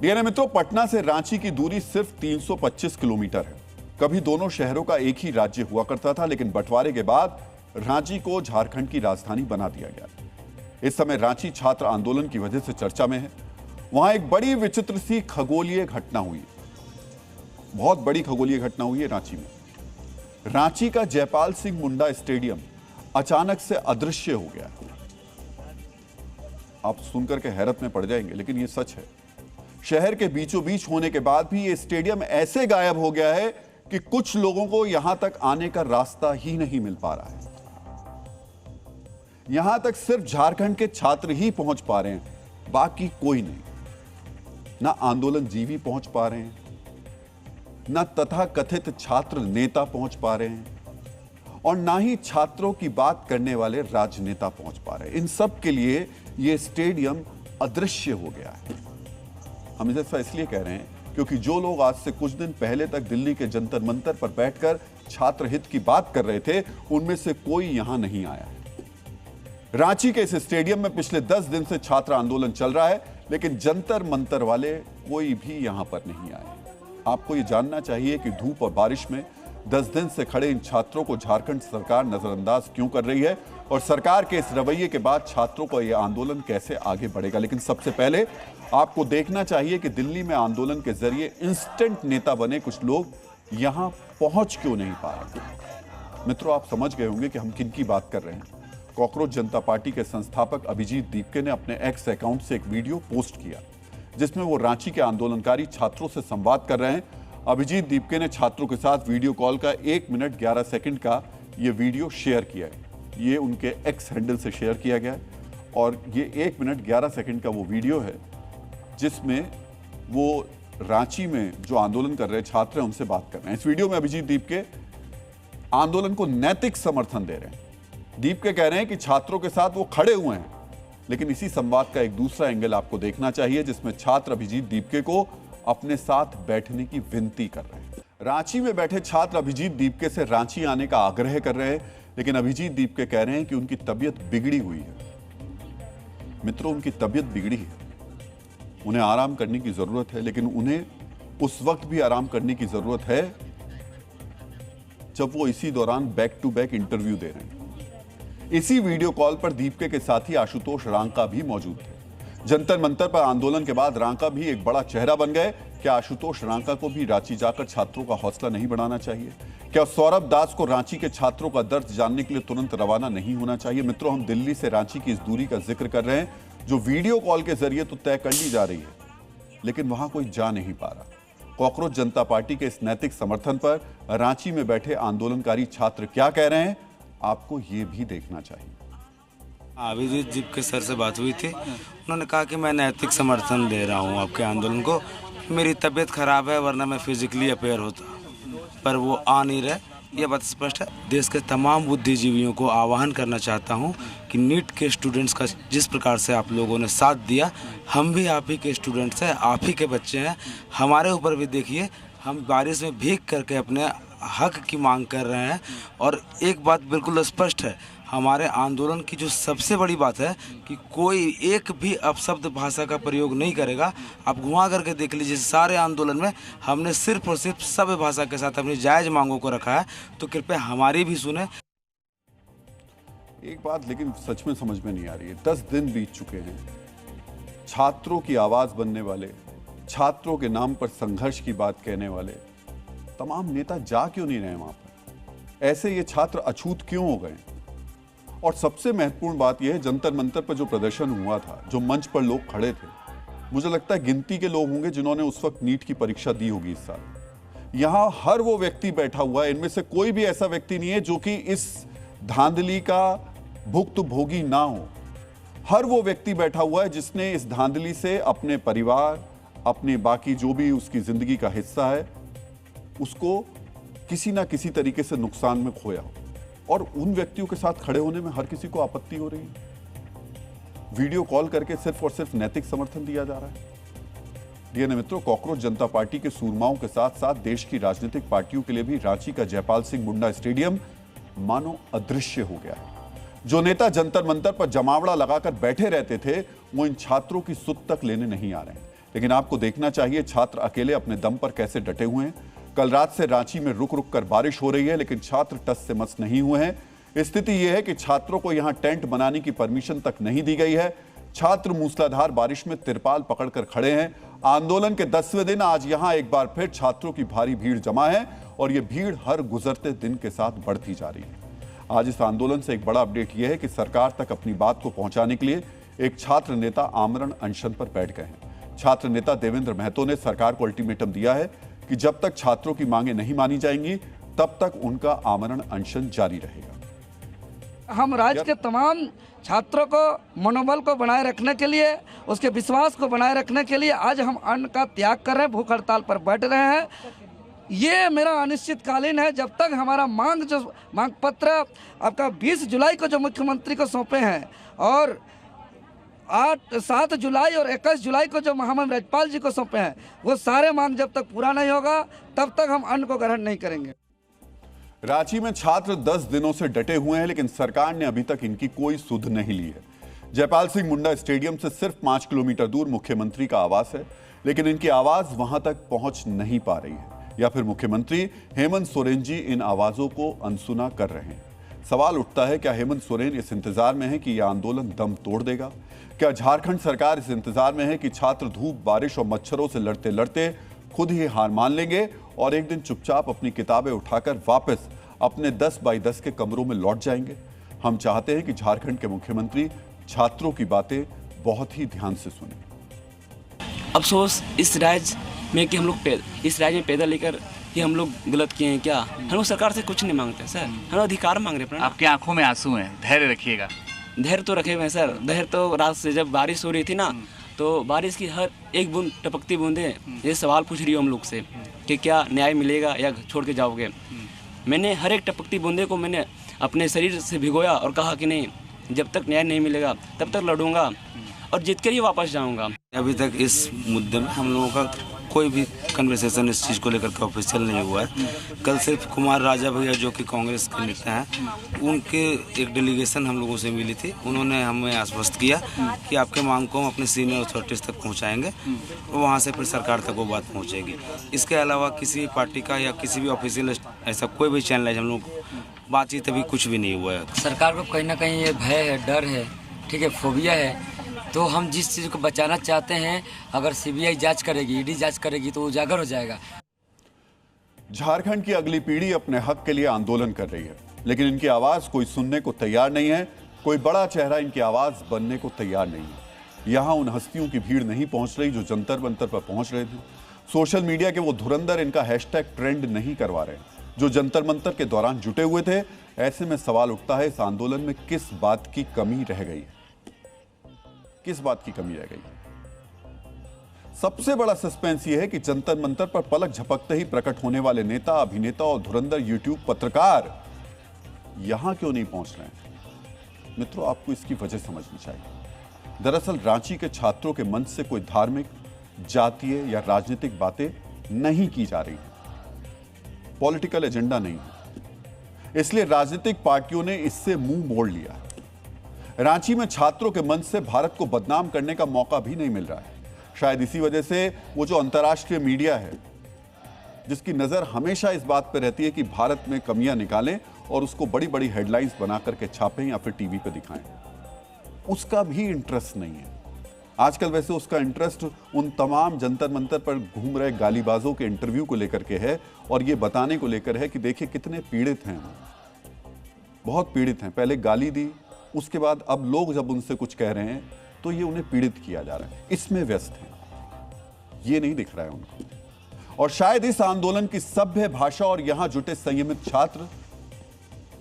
DNA मित्रों, पटना से रांची की दूरी सिर्फ 325 किलोमीटर है। कभी दोनों शहरों का एक ही राज्य हुआ करता था, लेकिन बंटवारे के बाद रांची को झारखंड की राजधानी बना दिया गया। इस समय रांची छात्र आंदोलन की वजह से चर्चा में है। वहां एक बड़ी विचित्र सी खगोलीय घटना हुई है। बहुत बड़ी खगोलीय घटना हुई है रांची में। रांची का जयपाल सिंह मुंडा स्टेडियम अचानक से अदृश्य हो गया। आप सुनकर के हैरत में पड़ जाएंगे, लेकिन यह सच है। शहर के बीचों बीच होने के बाद भी यह स्टेडियम ऐसे गायब हो गया है कि कुछ लोगों को यहां तक आने का रास्ता ही नहीं मिल पा रहा है। यहां तक सिर्फ झारखंड के छात्र ही पहुंच पा रहे हैं, बाकी कोई नहीं। ना आंदोलन जीवी पहुंच पा रहे हैं, ना तथाकथित छात्र नेता पहुंच पा रहे हैं, और ना ही छात्रों की बात करने वाले राजनेता पहुंच पा रहे हैं। इन सब के लिए यह स्टेडियम अदृश्य हो गया है। हम इसे इसलिए कह रहे हैं क्योंकि जो लोग आज से कुछ दिन पहले तक दिल्ली के जंतर मंतर पर बैठकर छात्र हित की बात कर रहे थे, उनमें से कोई यहां नहीं आया है। रांची के इस स्टेडियम में पिछले 10 दिन से छात्र आंदोलन चल रहा है, लेकिन जंतर मंतर वाले कोई भी यहां पर नहीं आए। आपको यह जानना चाहिए कि धूप और बारिश में 10 दिन से खड़े इन छात्रों को झारखंड सरकार नजरअंदाज क्यों कर रही है, और सरकार के इस रवैये के बाद छात्रों का यह आंदोलन कैसे आगे बढ़ेगा। लेकिन सबसे पहले आपको देखना चाहिए कि दिल्ली में आंदोलन के जरिए इंस्टेंट नेता बने कुछ लोग यहां पहुंच क्यों नहीं पा रहे। मित्रों, आप समझ गए होंगे कि हम किन की बात कर रहे हैं। कॉकरोच जनता पार्टी के संस्थापक अभिजीत दीपके ने अपने एक्स अकाउंट से एक वीडियो पोस्ट किया, जिसमें वो रांची के आंदोलनकारी छात्रों से संवाद कर रहे हैं। अभिजीत दीपके ने छात्रों के साथ वीडियो कॉल का 1 मिनट 11 सेकंड का ये वीडियो शेयर किया है। ये उनके एक्स हैंडल से शेयर किया गया है, और ये 1 मिनट 11 सेकंड का वो वीडियो है जिसमें वो रांची में जो आंदोलन कर रहे छात्र हैं उनसे बात कर रहे हैं। इस वीडियो में अभिजीत दीपके आंदोलन को नैतिक समर्थन दे रहे हैं। दीपके कह रहे हैं कि छात्रों के साथ वो खड़े हुए हैं, लेकिन इसी संवाद का एक दूसरा एंगल आपको देखना चाहिए, जिसमें छात्र अभिजीत दीपके को अपने साथ बैठने की विनती कर रहे हैं। रांची में बैठे छात्र अभिजीत दीपके से रांची आने का आग्रह कर रहे हैं, लेकिन अभिजीत दीपके कह रहे हैं कि उनकी तबीयत बिगड़ी हुई है। मित्रों, उनकी तबीयत बिगड़ी है, उन्हें आराम करने की जरूरत है, लेकिन उन्हें उस वक्त भी आराम करने की जरूरत है जब वो इसी दौरान बैक टू बैक इंटरव्यू दे रहे हैं। इसी वीडियो कॉल पर दीपके के साथी आशुतोष रांका भी मौजूद थे। जंतर मंतर पर आंदोलन के बाद रांका भी एक बड़ा चेहरा बन गए। क्या आशुतोष रांका को भी रांची जाकर छात्रों का हौसला नहीं बढ़ाना चाहिए? क्या सौरभ दास को रांची के छात्रों का दर्द जानने के लिए तुरंत रवाना नहीं होना चाहिए? मित्रों, हम दिल्ली से रांची की इस दूरी का जिक्र कर रहे हैं, जो वीडियो कॉल के जरिए तो तय कर ली जा रही है, लेकिन वहां कोई जा नहीं पा रहा। कॉकरोच जनता पार्टी के इस नैतिक समर्थन पर रांची में बैठे आंदोलनकारी छात्र क्या कह रहे हैं, आपको ये भी देखना चाहिए। अभिजीत दीपके सर से बात हुई थी, उन्होंने कहा कि मैं नैतिक समर्थन दे रहा हूँ आपके आंदोलन को। मेरी तबीयत खराब है, वरना मैं फिजिकली अपेयर होता, पर वो आ नहीं रहे। ये बात स्पष्ट है। देश के तमाम बुद्धिजीवियों को आह्वान करना चाहता हूँ कि नीट के स्टूडेंट्स का जिस प्रकार से आप लोगों ने साथ दिया, हम भी आप ही के स्टूडेंट्स हैं, आप ही के बच्चे हैं। हमारे ऊपर भी देखिए, हम बारिश में भीग करके अपने हक की मांग कर रहे हैं। और एक बात बिल्कुल स्पष्ट है, हमारे आंदोलन की जो सबसे बड़ी बात है कि कोई एक भी अपशब्द भाषा का प्रयोग नहीं करेगा। आप घुमा करके देख लीजिए, सारे आंदोलन में हमने सिर्फ और सिर्फ सभ्य भाषा के साथ अपनी जायज़ मांगों को रखा है, तो कृपया हमारी भी सुने। एक बात लेकिन सच में समझ में नहीं आ रही है, 10 दिन बीत चुके हैं। छात्रों की आवाज बनने वाले, छात्रों के नाम पर संघर्ष की बात कहने वाले तमाम नेता जा क्यों नहीं रहे वहां पर? ऐसे ये छात्र अछूत क्यों हो गए? और सबसे महत्वपूर्ण बात यह है, जंतर मंतर पर जो प्रदर्शन हुआ था, जो मंच पर लोग खड़े थे, मुझे लगता है गिनती के लोग होंगे जिन्होंने उस वक्त नीट की परीक्षा दी होगी इस साल। यहां हर वो व्यक्ति बैठा हुआ है, इनमें से कोई भी ऐसा व्यक्ति नहीं है जो कि इस धांधली का भुक्तभोगी ना हो। हर वो व्यक्ति बैठा हुआ है जिसने इस धांधली से अपने परिवार, अपने बाकी जो भी उसकी जिंदगी का हिस्सा है, उसको किसी ना किसी तरीके से नुकसान में खोया हो। और उन व्यक्तियों के साथ खड़े होने में हर किसी को आपत्ति हो रही है। वीडियो कॉल करके सिर्फ और सिर्फ नैतिक समर्थन दिया जा रहा है। डीएनए मित्रों, कॉकरोच जनता पार्टी के सूरमाओं के साथ साथ देश की राजनीतिक पार्टियों के लिए भी रांची का जयपाल सिंह मुंडा स्टेडियम मानो अदृश्य हो गया है। जो नेता जंतर मंतर पर जमावड़ा लगाकर बैठे रहते थे, वो इन छात्रों की सुध तक लेने नहीं आ रहे हैं। लेकिन आपको देखना चाहिए छात्र अकेले अपने दम पर कैसे डटे हुए हैं। कल रात से रांची में रुक रुक कर बारिश हो रही है, लेकिन छात्र टस से मस नहीं हुए हैं। स्थिति यह है कि छात्रों को यहां टेंट बनाने की परमिशन तक नहीं दी गई है। छात्र मूसलाधार बारिश में तिरपाल पकड़कर खड़े हैं। आंदोलन के 10वें दिन आज यहां एक बार फिर छात्रों की भारी भीड़ जमा है और यह भीड़ हर गुजरते दिन के साथ बढ़ती जा रही है। आज इस आंदोलन से एक बड़ा अपडेट यह है कि सरकार तक अपनी बात को पहुंचाने के लिए एक छात्र नेता आमरण अनशन पर बैठ गए हैं। छात्र नेता देवेंद्र महतो ने सरकार को अल्टीमेटम दिया है कि जब तक छात्रों की मांगें नहीं मानी जाएंगी तब तक उनका आमरण अनशन जारी रहेगा। हम राज्य के तमाम छात्रों को मनोबल को बनाए रखने के लिए, उसके विश्वास को बनाए रखने के लिए आज हम अन्न का त्याग कर रहे हैं, भूख हड़ताल पर बैठ रहे हैं। ये मेरा अनिश्चितकालीन है जब तक हमारा मांग पत्र आपका 20 जुलाई को जो मुख्यमंत्री को सौंपे हैं और 7 जुलाई और 21 जुलाई को जो महामहिम राज्यपाल जी को सौंपे हैं, वो सारे मांग जब तक पूरा नहीं होगा तब तक हम अन्न को ग्रहण नहीं करेंगे। रांची में छात्र 10 दिनों से डटे हुए हैं, लेकिन सरकार ने अभी तक इनकी कोई सुध नहीं ली है। जयपाल सिंह मुंडा स्टेडियम से सिर्फ 5 किलोमीटर दूर मुख्यमंत्री का आवास है, लेकिन इनकी आवाज वहां तक पहुंच नहीं पा रही है, या फिर मुख्यमंत्री हेमंत सोरेन जी इन आवाजों को अनसुना कर रहे हैं। सवाल उठता है, क्या हेमंत सोरेन इस इंतजार में है कि यह आंदोलन दम तोड़ देगा? क्या झारखंड सरकार इस इंतजार में है कि छात्र धूप, बारिश और मच्छरों से लड़ते लड़ते खुद ही हार मान लेंगे और एक दिन चुपचाप अपनी किताबें उठाकर वापस अपने 10 बाई 10 के कमरों में लौट जाएंगे? हम चाहते हैं कि झारखंड के मुख्यमंत्री छात्रों की बातें बहुत ही ध्यान से सुने। अफसोस इस राज्य में कि हम लोग इस राज्य में पैदा लेकर ये हम लोग गलत किए हैं क्या? हम लोग सरकार से कुछ नहीं मांगते सर, हम लोग अधिकार मांग रहे हैं। आपकी आंखों में आंसू हैं, धैर्य रखिएगा। धैर्य तो रखे हुए हैं सर। धैर्य तो रात से जब बारिश हो रही थी ना, तो बारिश की हर एक बूंद, टपकती बूंदें ये सवाल पूछ रही हो हम लोग से कि क्या न्याय मिलेगा या छोड़ के जाओगे। मैंने हर एक टपकती बूंदे को मैंने अपने शरीर से भिगोया और कहा कि नहीं, जब तक न्याय नहीं मिलेगा तब तक लड़ूंगा और जीत कर ही वापस जाऊंगा। अभी तक इस मुद्दे में हम लोगों का कोई भी कन्वर्सेशन इस चीज़ को लेकर के ऑफिशियल नहीं हुआ है। कल सिर्फ कुमार राजा भैया जो कि कांग्रेस के नेता हैं, उनके एक डेलीगेशन हम लोगों से मिली थी। उन्होंने हमें आश्वस्त किया कि आपके मांग को हम अपने सीनियर अथॉरिटीज़ तक पहुंचाएंगे, वहां से फिर सरकार तक वो बात पहुंचेगी। इसके अलावा किसी पार्टी का या किसी भी ऑफिशियल ऐसा कोई भी चैनल है हम लोग बातचीत अभी कुछ भी नहीं हुआ है। सरकार को कहीं ना कहीं ये भय है, डर है, ठीक है, फोबिया है। तो हम जिस चीज़ को बचाना चाहते हैं, अगर सीबीआई जांच करेगी, ईडी जांच करेगी तो उजागर हो जाएगा। झारखंड की अगली पीढ़ी अपने हक के लिए आंदोलन कर रही है, लेकिन इनकी आवाज कोई सुनने को तैयार नहीं है। कोई बड़ा चेहरा इनकी आवाज बनने को तैयार नहीं है। यहां उन हस्तियों की भीड़ नहीं पहुंच रही जो जंतर मंतर पर पहुंच रहे थे। सोशल मीडिया के वो धुरंधर इनका हैशटैग ट्रेंड नहीं करवा रहे, जो जंतर मंतर के दौरान जुटे हुए थे। ऐसे में सवाल उठता है, इस आंदोलन में किस बात की कमी रह गई? किस बात की कमी रह गई? सबसे बड़ा सस्पेंस यह है कि जंतर मंतर पर पलक झपकते ही प्रकट होने वाले नेता, अभिनेता और धुरंधर यूट्यूब पत्रकार यहां क्यों नहीं पहुंच रहे हैं? मित्रों, आपको इसकी वजह समझनी चाहिए। दरअसल रांची के छात्रों के मंच से कोई धार्मिक, जातीय या राजनीतिक बातें नहीं की जा रही है। पॉलिटिकल एजेंडा नहीं है, इसलिए राजनीतिक पार्टियों ने इससे मुंह मोड़ लिया। रांची में छात्रों के मंच से भारत को बदनाम करने का मौका भी नहीं मिल रहा है। शायद इसी वजह से वो जो अंतर्राष्ट्रीय मीडिया है, जिसकी नजर हमेशा इस बात पर रहती है कि भारत में कमियां निकालें और उसको बड़ी बड़ी हेडलाइंस बना करके छापें या फिर टीवी पे दिखाएं, उसका भी इंटरेस्ट नहीं है। आजकल वैसे उसका इंटरेस्ट उन तमाम जंतर मंतर पर घूम रहे गालीबाजों के इंटरव्यू को लेकर के है और ये बताने को लेकर है कि देखिए कितने पीड़ित हैं, बहुत पीड़ित हैं। पहले गाली दी, उसके बाद अब लोग जब उनसे कुछ कह रहे हैं तो ये उन्हें पीड़ित किया जा रहा है, इसमें व्यस्त हैं। ये नहीं दिख रहा है उनको। और शायद इस आंदोलन की सभ्य भाषा और यहां जुटे संयमित छात्र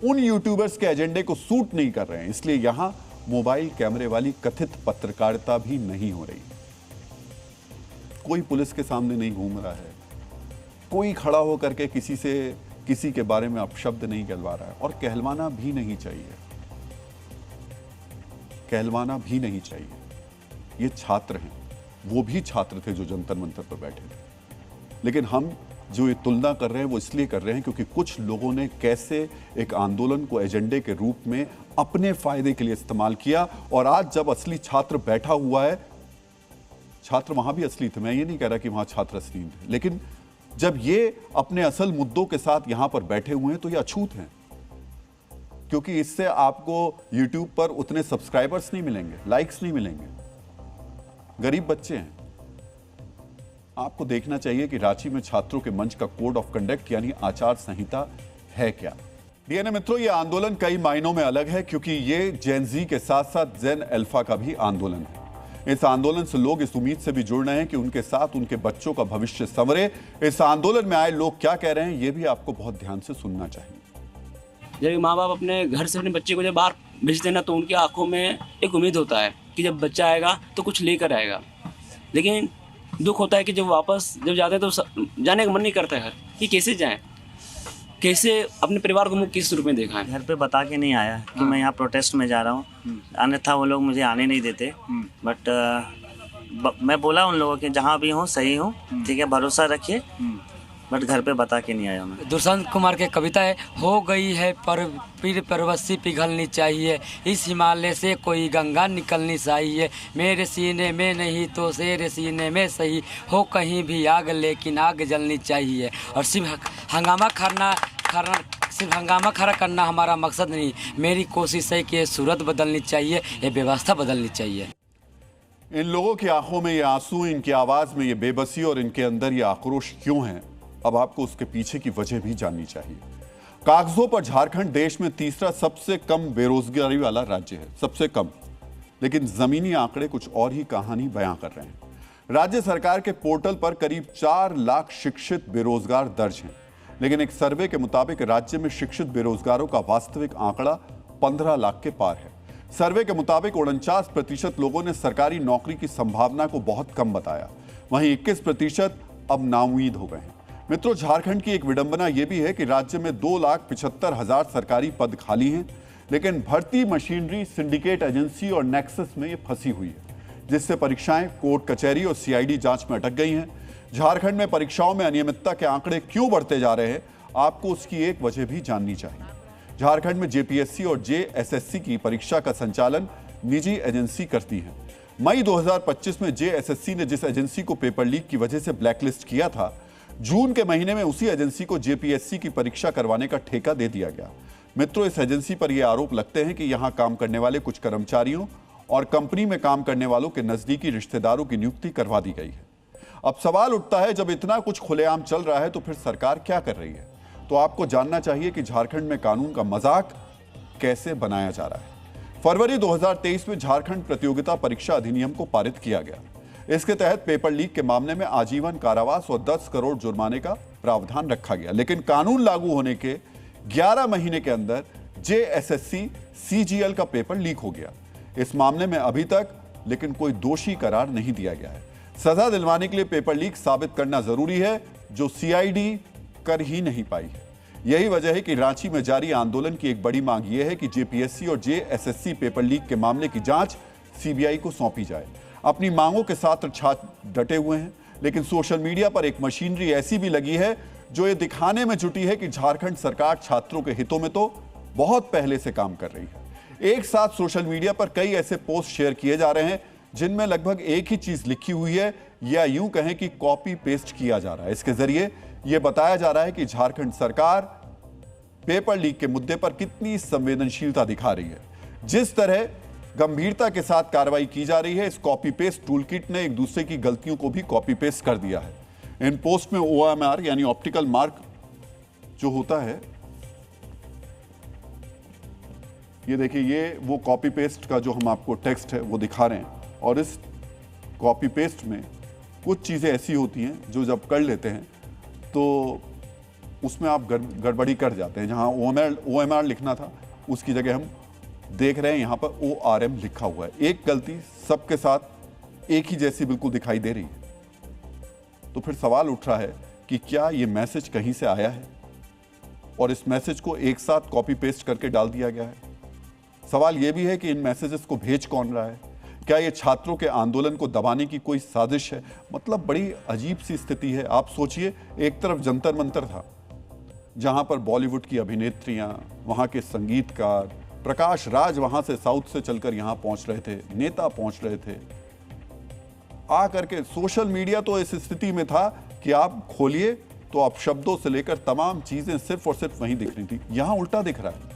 उन यूट्यूबर्स के एजेंडे को सूट नहीं कर रहे हैं, इसलिए यहां मोबाइल कैमरे वाली कथित पत्रकारिता भी नहीं हो रही। कोई पुलिस के सामने नहीं घूम रहा है, कोई खड़ा होकर के किसी के बारे में अपशब्द नहीं कहलवा रहा है, और कहलवाना भी नहीं चाहिए, कहलवाना भी नहीं चाहिए। ये छात्र हैं, वो भी छात्र थे जो जंतर मंतर पर बैठे थे। लेकिन हम जो ये तुलना कर रहे हैं वो इसलिए कर रहे हैं क्योंकि कुछ लोगों ने कैसे एक आंदोलन को एजेंडे के रूप में अपने फायदे के लिए इस्तेमाल किया, और आज जब असली छात्र बैठा हुआ है, छात्र वहां भी असली थे, मैं ये नहीं कह रहा कि वहां छात्र असली थे, लेकिन जब ये अपने असल मुद्दों के साथ यहां पर बैठे हुए हैं तो ये अछूत हैं, क्योंकि इससे आपको YouTube पर उतने सब्सक्राइबर्स नहीं मिलेंगे, लाइक्स नहीं मिलेंगे। गरीब बच्चे हैं। आपको देखना चाहिए कि रांची में छात्रों के मंच का कोड ऑफ कंडक्ट यानी आचार संहिता है क्या। डीएनए मित्रों, ये आंदोलन कई मायनों में अलग है, क्योंकि ये जेन जी के साथ साथ जेन अल्फा का भी आंदोलन है। इस आंदोलन से लोग इस उम्मीद से भी जुड़ रहे हैं कि उनके साथ उनके बच्चों का भविष्य संवरे। इस आंदोलन में आए लोग क्या कह रहे हैं, ये भी आपको बहुत ध्यान से सुनना चाहिए। जब माँ बाप अपने घर से अपने बच्चे को जब बाहर भेजते हैं ना, तो उनकी आंखों में एक उम्मीद होता है कि जब बच्चा आएगा तो कुछ लेकर आएगा। लेकिन दुख होता है कि जब वापस जब जाते हैं तो जाने का मन नहीं करता है कि कैसे जाएं, कैसे अपने परिवार को मुझ किस रूप में देखा है। घर पे बता के नहीं आया कि मैं यहाँ प्रोटेस्ट में जा रहा हूँ, अन्यथा वो लोग मुझे आने नहीं देते। बट मैं बोला उन लोगों के जहाँ भी हूँ सही हूँ, ठीक है, भरोसा रखिए, बट घर पे बता के नहीं आया मैं। दुष्यंत कुमार की कविता है, हो गई है पर पीर परवस्सी पिघलनी चाहिए, इस हिमालय से कोई गंगा निकलनी चाहिए, मेरे सीने में नहीं तो शेर सीने में सही, हो कहीं भी आग लेकिन आग जलनी चाहिए। और सिर्फ हंगामा खड़ा करना हमारा मकसद नहीं, मेरी कोशिश है कि ये सूरत बदलनी चाहिए, ये व्यवस्था बदलनी चाहिए। इन लोगों की आंखों में ये आंसू, इनकी आवाज में ये बेबसी और इनके अंदर ये आक्रोश क्यों है, अब आपको उसके पीछे की वजह भी जाननी चाहिए। कागजों पर झारखंड देश में तीसरा सबसे कम बेरोजगारी वाला राज्य है, सबसे कम, लेकिन जमीनी आंकड़े कुछ और ही कहानी बयां कर रहे हैं। राज्य सरकार के पोर्टल पर करीब 4 लाख शिक्षित बेरोजगार दर्ज हैं, लेकिन एक सर्वे के मुताबिक राज्य में शिक्षित बेरोजगारों का वास्तविक आंकड़ा 15 लाख के पार है। सर्वे के मुताबिक 49% लोगों ने सरकारी नौकरी की संभावना को बहुत कम बताया, वहीं 21% अब नाउम्मीद हो गए हैं। मित्रों, झारखंड की एक विडंबना यह भी है कि राज्य में 2,75,000 सरकारी पद खाली हैं, लेकिन भर्ती मशीनरी सिंडिकेट एजेंसी और नेक्सस में ये फंसी हुई है, जिससे परीक्षाएं कोर्ट कचहरी और सीआईडी जांच में अटक गई हैं। झारखंड में परीक्षाओं में अनियमितता के आंकड़े क्यों बढ़ते जा रहे हैं, आपको उसकी एक वजह भी जाननी चाहिए। झारखंड में जेपीएससी और जेएसएससी की परीक्षा का संचालन निजी एजेंसी करती है। मई 2025 में जेएसएससी ने जिस एजेंसी को पेपर लीक की वजह से ब्लैकलिस्ट किया था, जून के महीने में उसी एजेंसी को जेपीएससी की परीक्षा करवाने का ठेका दे दिया गया। मित्रों, इस एजेंसी पर यह आरोप लगते हैं कि यहां काम करने वाले कुछ कर्मचारियों और कंपनी में काम करने वालों के नजदीकी रिश्तेदारों की नियुक्ति करवा दी गई है। अब सवाल उठता है, जब इतना कुछ खुलेआम चल रहा है तो फिर सरकार क्या कर रही है? तो आपको जानना चाहिए कि झारखंड में कानून का मजाक कैसे बनाया जा रहा है। फरवरी 2023 में झारखंड प्रतियोगिता परीक्षा अधिनियम को पारित किया गया। इसके तहत पेपर लीक के मामले में आजीवन कारावास और 10 करोड़ जुर्माने का प्रावधान रखा गया, लेकिन कानून लागू होने के 11 महीने के अंदर जेएसएससी सीजीएल का पेपर लीक हो गया। इस मामले में अभी तक लेकिन कोई दोषी करार नहीं दिया गया है। सजा दिलवाने के लिए पेपर लीक साबित करना जरूरी है, जो सीआईडी कर ही नहीं पाई है। यही वजह है कि रांची में जारी आंदोलन की एक बड़ी मांग यह है कि जेपीएससी और जेएसएससी पेपर लीक के मामले की जांच सीबीआई को सौंपी जाए। अपनी मांगों के साथ छात्र डटे हुए हैं, लेकिन सोशल मीडिया पर एक मशीनरी ऐसी भी लगी है जो ये दिखाने में जुटी है कि झारखंड सरकार छात्रों के हितों में तो बहुत पहले से काम कर रही है। एक साथ सोशल मीडिया पर कई ऐसे पोस्ट शेयर किए जा रहे हैं जिनमें लगभग एक ही चीज लिखी हुई है, या यूं कहें कि कॉपी पेस्ट किया जा रहा है। इसके जरिए यह बताया जा रहा है कि झारखंड सरकार पेपर लीक के मुद्दे पर कितनी संवेदनशीलता दिखा रही है। जिस तरह गंभीरता के साथ कार्रवाई की जा रही है, इस कॉपी पेस्ट टूलकिट ने एक दूसरे की गलतियों को भी कॉपी पेस्ट कर दिया है। इन पोस्ट में ओएमआर यानी ऑप्टिकल मार्क जो होता है, ये देखिए, ये वो कॉपी पेस्ट का जो हम आपको टेक्स्ट है वो दिखा रहे हैं, और इस कॉपी पेस्ट में कुछ चीज़ें ऐसी होती हैं जो जब कर लेते हैं तो उसमें आप गड़बड़ी कर जाते हैं। जहां ओएमआर लिखना था उसकी जगह हम देख रहे हैं यहाँ पर ORM लिखा हुआ है। एक गलती सबके साथ एक ही जैसी बिल्कुल दिखाई दे रही है। तो फिर सवाल उठ रहा है कि क्या ये मैसेज कहीं से आया है और इस मैसेज को एक साथ कॉपी पेस्ट करके डाल दिया गया है? सवाल यह भी है कि इन मैसेजेस को भेज कौन रहा है? क्या ये छात्रों के आंदोलन को दबाने की कोई साजिश है? मतलब बड़ी अजीब सी स्थिति है। आप सोचिए, एक तरफ जंतर मंतर था जहां पर बॉलीवुड की अभिनेत्रियां, वहां के संगीतकार, प्रकाश राज वहां से साउथ से चलकर यहां पहुंच रहे थे, नेता पहुंच रहे थे, आ करके सोशल मीडिया तो इस स्थिति में था कि आप खोलिए तो आप शब्दों से लेकर तमाम चीजें सिर्फ और सिर्फ वहीं दिख रही थी। यहां उल्टा दिख रहा है।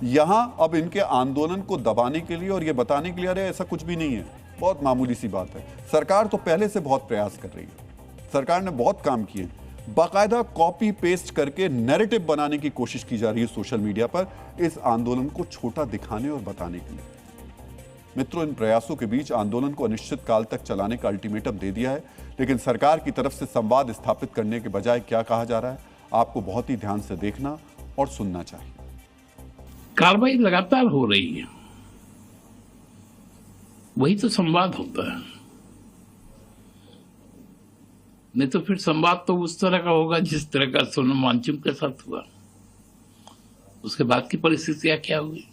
यहां अब इनके आंदोलन को दबाने के लिए और ये बताने के लिए अरे ऐसा कुछ भी नहीं है, बहुत मामूली सी बात है। सरकार तो पहले से बहुत प्रयास कर रही है, सरकार ने बहुत काम किए, बाकायदा कॉपी पेस्ट करके नैरेटिव बनाने की कोशिश की जा रही है सोशल मीडिया पर इस आंदोलन को छोटा दिखाने और बताने के लिए। मित्रों, इन प्रयासों के बीच आंदोलन को अनिश्चित काल तक चलाने का अल्टीमेटम दे दिया है, लेकिन सरकार की तरफ से संवाद स्थापित करने के बजाय क्या कहा जा रहा है, आपको बहुत ही ध्यान से देखना और सुनना चाहिए। कार्रवाई लगातार हो रही है, वही तो संवाद होता है। नहीं तो फिर संवाद तो उस तरह का होगा जिस तरह का सोनम वांगचुक के साथ हुआ। उसके बाद की परिस्थितियां क्या हुई,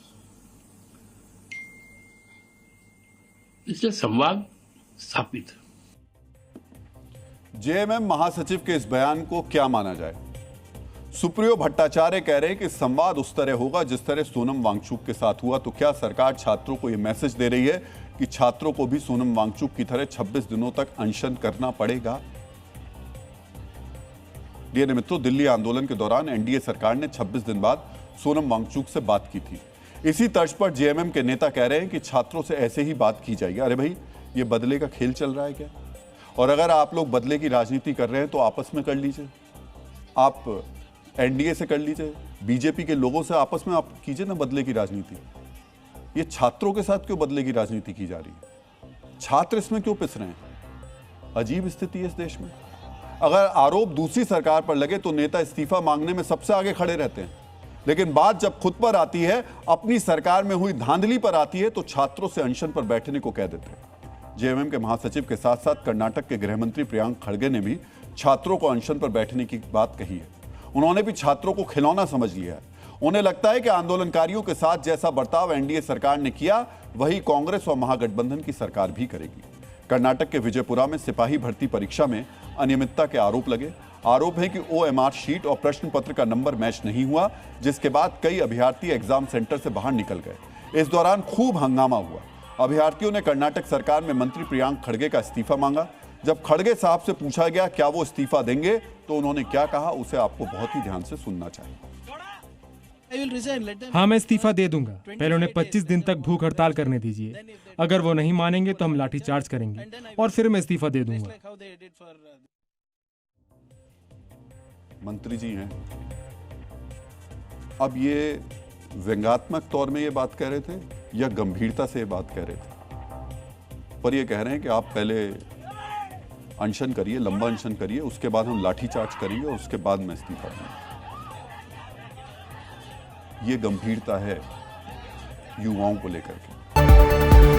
इसलिए संवाद स्थापित है। जेएमएम महासचिव के इस बयान को क्या माना जाए? सुप्रियो भट्टाचार्य कह रहे हैं कि संवाद उस तरह होगा जिस तरह सोनम वांगचुक के साथ हुआ। तो क्या सरकार छात्रों को यह मैसेज दे रही है कि छात्रों को भी सोनम वांगचुक की तरह 26 दिनों तक अनशन करना पड़ेगा? डियर मित्रों, दिल्ली आंदोलन के दौरान एनडीए सरकार ने 26 दिन बाद सोनम वांगचुक से बात की थी। इसी तर्ज पर जेएमएम के नेता कह रहे हैं कि छात्रों से ऐसे ही बात की जाएगी। अरे भाई, ये बदले का खेल चल रहा है क्या? और अगर आप लोग बदले की राजनीति कर रहे हैं तो आपस में कर लीजिए, आप एनडीए से कर लीजिए, बीजेपी के लोगों से आपस में आप कीजिए ना बदले की राजनीति। ये छात्रों के साथ क्यों बदले की राजनीति की जा रही है? छात्र इसमें क्यों पिस रहे हैं? अजीब स्थिति है इस देश में। अगर आरोप दूसरी सरकार पर लगे तो नेता इस्तीफा मांगने में सबसे आगे खड़े रहते हैं, लेकिन बात जब खुद पर आती है, अपनी सरकार में हुई धांधली पर आती है, तो छात्रों से अनशन पर बैठने को कह देते हैं। जेएमएम के महासचिव के साथ साथ कर्नाटक के गृह मंत्री प्रियांक खड़गे ने भी छात्रों को अनशन पर बैठने की बात कही है। उन्होंने भी छात्रों को खिलौना समझ लिया है। उन्हें लगता है कि आंदोलनकारियों के साथ जैसा बर्ताव एनडीए सरकार ने किया, वही कांग्रेस और महागठबंधन की सरकार भी करेगी। कर्नाटक के विजयपुरा में सिपाही भर्ती परीक्षा में अनियमितता के आरोप लगे। आरोप है कि ओएमआर शीट और प्रश्न पत्र का नंबर मैच नहीं हुआ, जिसके बाद कई अभ्यर्थी एग्जाम सेंटर से बाहर निकल गए। इस दौरान खूब हंगामा हुआ। अभ्यर्थियों ने कर्नाटक सरकार में मंत्री प्रियांक खड़गे का इस्तीफा मांगा। जब खड़गे साहब से पूछा गया क्या वो इस्तीफा देंगे, तो उन्होंने क्या कहा, उसे आपको बहुत ही ध्यान से सुनना चाहिए। हाँ, मैं इस्तीफा दे दूंगा। पहले उन्हें 25 दिन तक भूख हड़ताल करने दीजिए। अगर वो नहीं मानेंगे तो हम लाठीचार्ज करेंगे और फिर मैं इस्तीफा दे दूंगा। मंत्री जी हैं, अब ये व्यंग्यात्मक तौर में ये बात कह रहे थे या गंभीरता से ये बात कह रहे थे? पर ये कह रहे हैं कि आप पहले अनशन करिए, लंबा अनशन करिए, उसके बाद हम लाठीचार्ज करेंगे और उसके बाद मैं इस्तीफा दूंगा। ये गंभीरता है युवाओं को लेकर के।